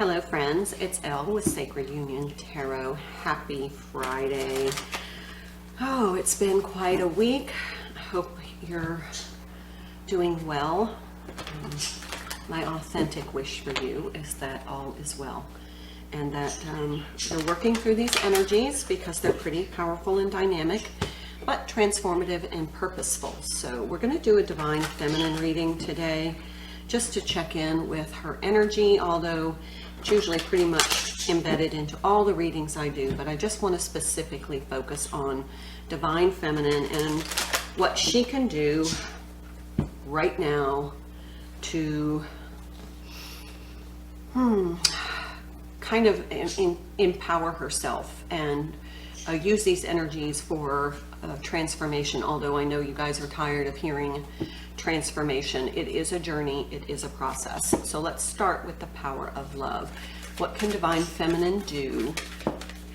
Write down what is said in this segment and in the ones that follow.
Hello friends, it's Elle with Sacred Union Tarot. Happy Friday. Oh, it's been quite a week. I hope you're doing well. My authentic wish for you is that all is well and that you're working through these energies because they're pretty powerful and dynamic, but transformative and purposeful. So we're going to do a Divine Feminine reading today just to check in with her energy, although it's usually pretty much embedded into all the readings I do, but I just want to specifically focus on Divine Feminine and what she can do right now to kind of empower herself and use these energies for transformation. Although I know you guys are tired of hearing transformation, it is a journey, it is a process. So let's start with the power of love. What can Divine Feminine do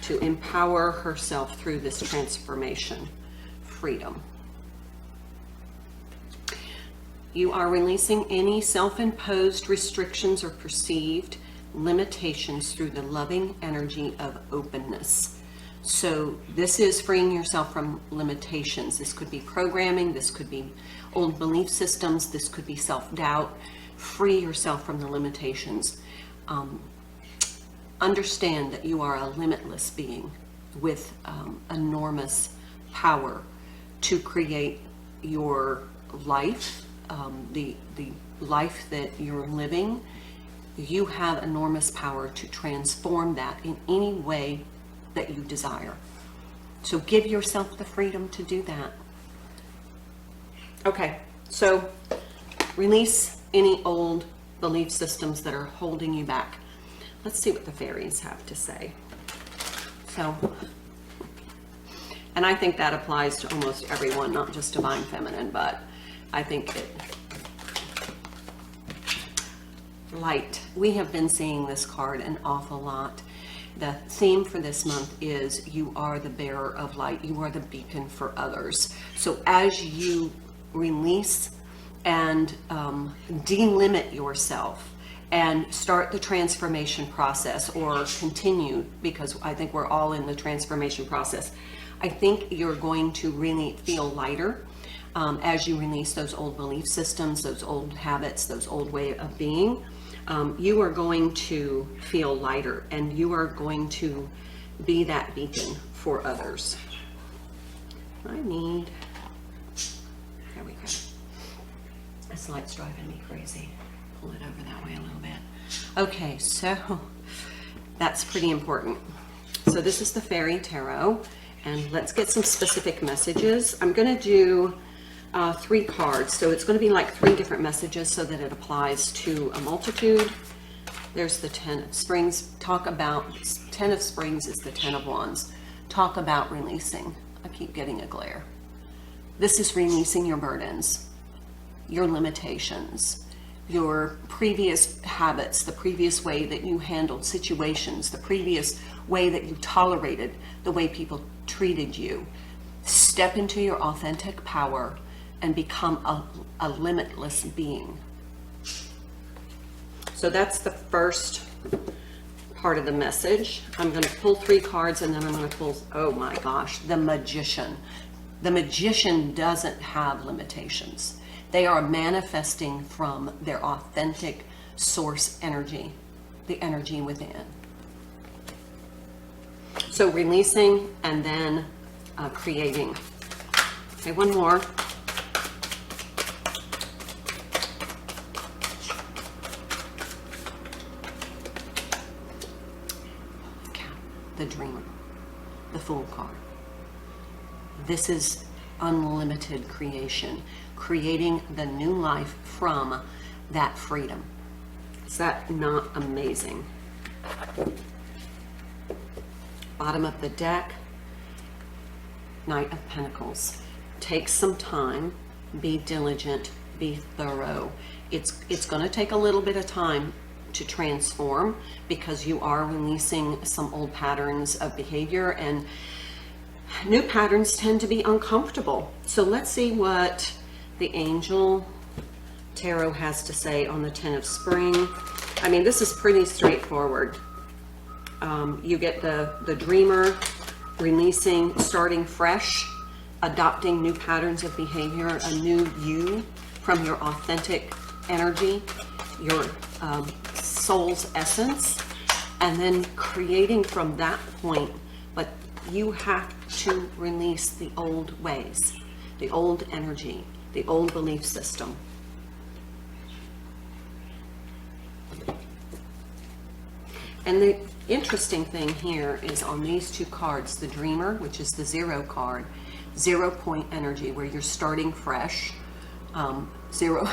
to empower herself through this transformation? Freedom. You are releasing any self-imposed restrictions or perceived limitations through the loving energy of openness. So this is freeing yourself from limitations. This could be programming, this could be old belief systems, this could be self-doubt. Free yourself from the limitations. Understand that you are a limitless being with enormous power to create your life, the life that you're living. You have enormous power to transform that in any way that you desire. So give yourself the freedom to do that. Okay, so release any old belief systems that are holding you back. Let's see what the fairies have to say. So, and I think that applies to almost everyone, not just Divine Feminine, but I think light. We have been seeing this card an awful lot. The theme for this month is you are the bearer of light. You are the beacon for others. So as you release and delimit yourself and start the transformation process, or continue, because I think we're all in the transformation process, I think you're going to really feel lighter as you release those old belief systems, those old habits, those old way of being. You are going to feel lighter and you are going to be that beacon for others. There we go. This light's driving me crazy. Pull it over that way a little bit. Okay, so that's pretty important. So this is the Fairy Tarot, and let's get some specific messages. I'm going to do 3 cards, so it's going to be like 3 different messages so that it applies to a multitude. There's the 10 of Springs. 10 of Springs is the 10 of Wands. Talk about releasing. I keep getting a glare. This is releasing your burdens, your limitations, your previous habits, the previous way that you handled situations, the previous way that you tolerated the way people treated you. Step into your authentic power and become a limitless being. So that's the first part of the message. I'm going to pull 3 cards and then I'm going to pull, oh my gosh, the Magician. The Magician doesn't have limitations. They are manifesting from their authentic source energy, the energy within. So releasing and then creating. Okay, one more. The Dreamer, the Fool card. This is unlimited creation, creating the new life from that freedom. Is that not amazing? Bottom of the deck, Knight of Pentacles. Take some time, be diligent, be thorough. It's going to take a little bit of time to transform because you are releasing some old patterns of behavior, and new patterns tend to be uncomfortable. So let's see what the Angel Tarot has to say on the 10 of Spring. I mean, this is pretty straightforward. You get the dreamer releasing, starting fresh, adopting new patterns of behavior, a new you from your authentic energy, your soul's essence, and then creating from that point. But you have to release the old ways, the old energy, the old belief system. And the interesting thing here is on these two cards, the Dreamer, which is the 0 card, 0 point energy, where you're starting fresh. 0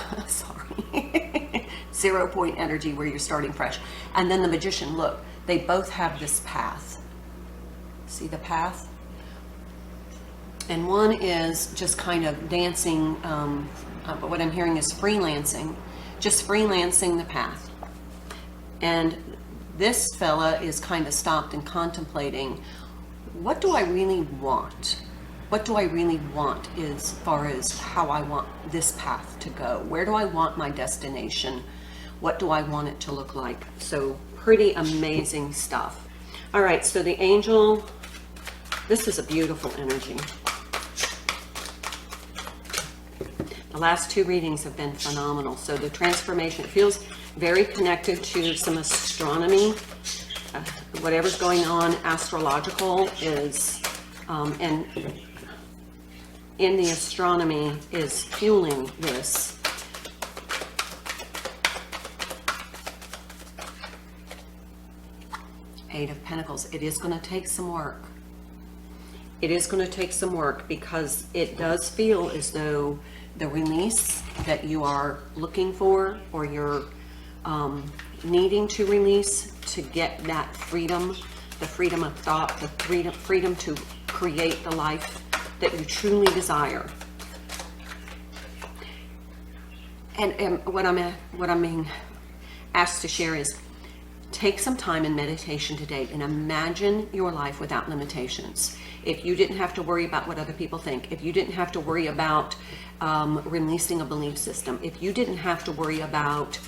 point energy, where you're starting fresh. And then the Magician, look, they both have this path. See the path? And one is just kind of dancing, but what I'm hearing is freelancing, just freelancing the path. And this fella is kind of stopped and contemplating, what do I really want? What do I really want as far as how I want this path to go? Where do I want my destination? What do I want it to look like? So pretty amazing stuff. All right, so the angel, this is a beautiful energy. The last 2 readings have been phenomenal. So the transformation, it feels very connected to some astronomy. Whatever's going on astrological is, and in the astronomy is fueling this. Eight of Pentacles. It is going to take some work. It is going to take some work, because it does feel as though the release that you are looking for, or you're needing to release to get that freedom, the freedom of thought, the freedom to create the life that you truly desire. And what I'm being asked to share is, take some time in meditation today and imagine your life without limitations. If you didn't have to worry about what other people think, if you didn't have to worry about releasing a belief system, if you didn't have to worry about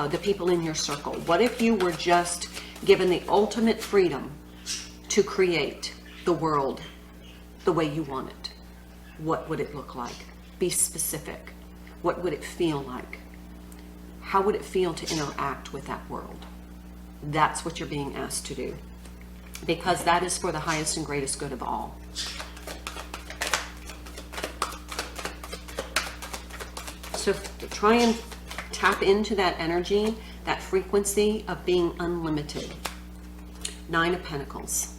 the people in your circle, what if you were just given the ultimate freedom to create the world the way you want it? What would it look like? Be specific. What would it feel like? How would it feel to interact with that world? That's what you're being asked to do, because that is for the highest and greatest good of all. So try and tap into that energy, that frequency of being unlimited. 9 of Pentacles.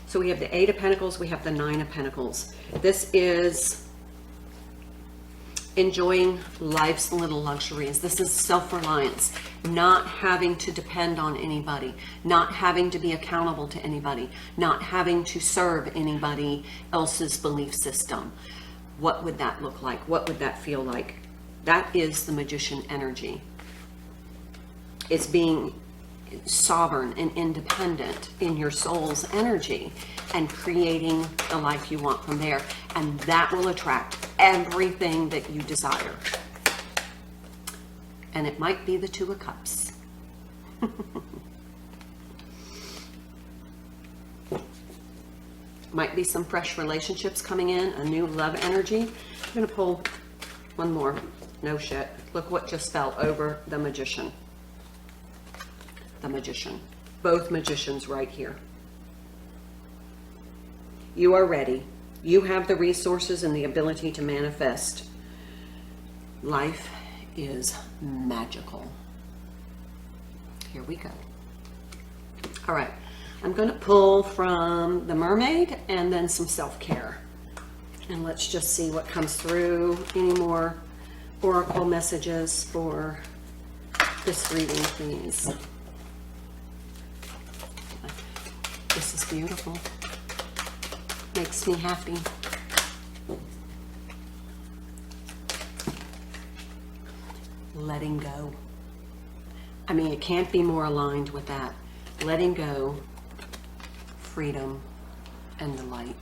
So we have the 8 of Pentacles, we have the 9 of Pentacles. This is enjoying life's little luxuries. This is self-reliance, not having to depend on anybody, not having to be accountable to anybody, not having to serve anybody else's belief system. What would that look like? What would that feel like? That is the Magician energy. It's being sovereign and independent in your soul's energy and creating the life you want from there. And that will attract everything that you desire. And it might be the 2 of Cups. Might be some fresh relationships coming in, a new love energy. I'm going to pull one more. No shit. Look what just fell over the Magician. The Magician. Both Magicians right here. You are ready. You have the resources and the ability to manifest. Life is magical. Here we go. All right. I'm going to pull from the Mermaid and then some self-care. And let's just see what comes through. Any more oracle messages for this reading, please. This is beautiful. Makes me happy. Letting go. I mean, it can't be more aligned with that. Letting go, freedom, and the light.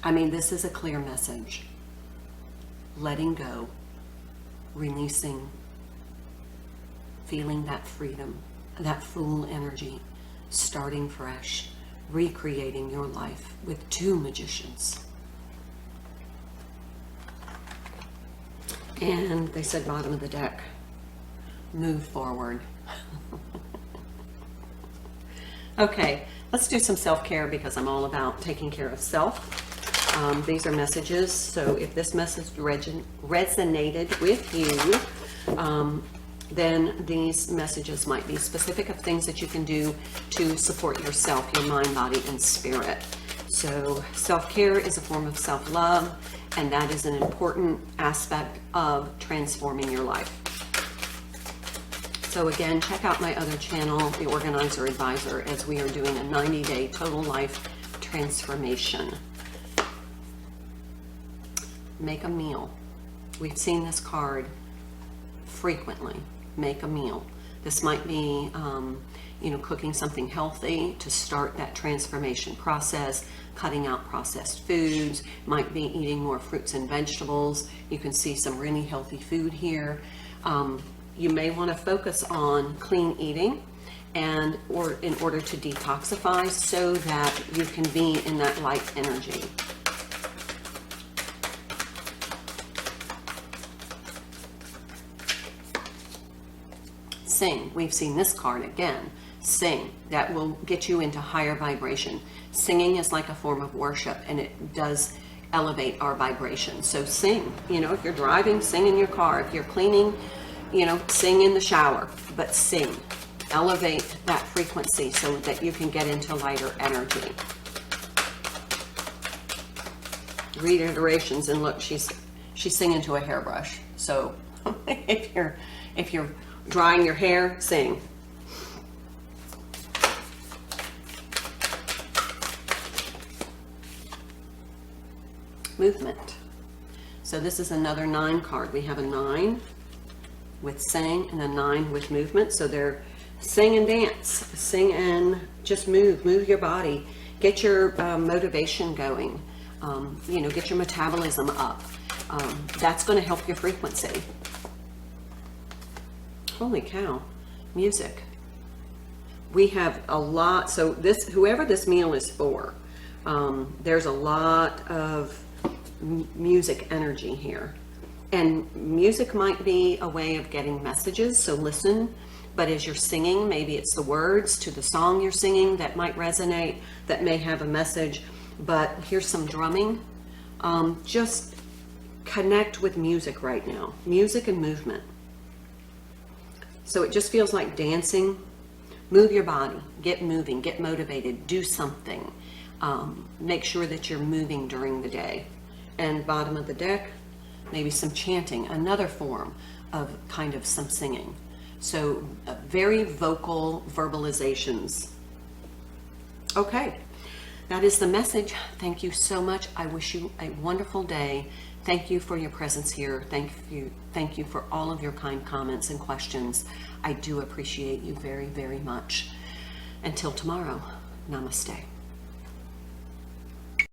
I mean, this is a clear message. letting go, releasing, feeling that freedom, that full energy, starting fresh, recreating your life with two magicians. And they said bottom of the deck, move forward. Okay, let's do some self-care because I'm all about taking care of self. These are messages, so if this message resonated with you, then these messages might be specific of things that you can do to support yourself, your mind, body, and spirit. So self-care is a form of self-love, and that is an important aspect of transforming your life. So again, check out my other channel, The Organizer Advisor, as we are doing a 90-day total life transformation. Make a meal. We've seen this card frequently. Make a meal. This might be, cooking something healthy to start that transformation process, cutting out processed foods, might be eating more fruits and vegetables. You can see some really healthy food here. You may want to focus on clean eating or in order to detoxify so that you can be in that light energy. Sing. We've seen this card again. Sing. That will get you into higher vibration. Singing is like a form of worship, and it does elevate our vibration. So sing. If you're driving, sing in your car. If you're cleaning, sing in the shower. But sing. Elevate that frequency so that you can get into lighter energy. Read iterations, and look, she's singing to a hairbrush. So if you're drying your hair, sing. Movement. So this is another 9 card. We have a 9 with sing and a 9 with movement. So they're sing and dance, sing and just move your body, get your motivation going, get your metabolism up. That's going to help your frequency. Holy cow, music. We have a lot, so whoever this meal is for, there's a lot of music energy here. And music might be a way of getting messages, so listen. But as you're singing, maybe it's the words to the song you're singing that might resonate, that may have a message. But here's some drumming. Just connect with music right now. Music and movement. So it just feels like dancing. Move your body. Get moving. Get motivated. Do something. Make sure that you're moving during the day. And bottom of the deck, maybe some chanting. Another form of kind of some singing. So very vocal verbalizations. Okay, that is the message. Thank you so much. I wish you a wonderful day. Thank you for your presence here. Thank you for all of your kind comments and questions. I do appreciate you very, very much. Until tomorrow, namaste.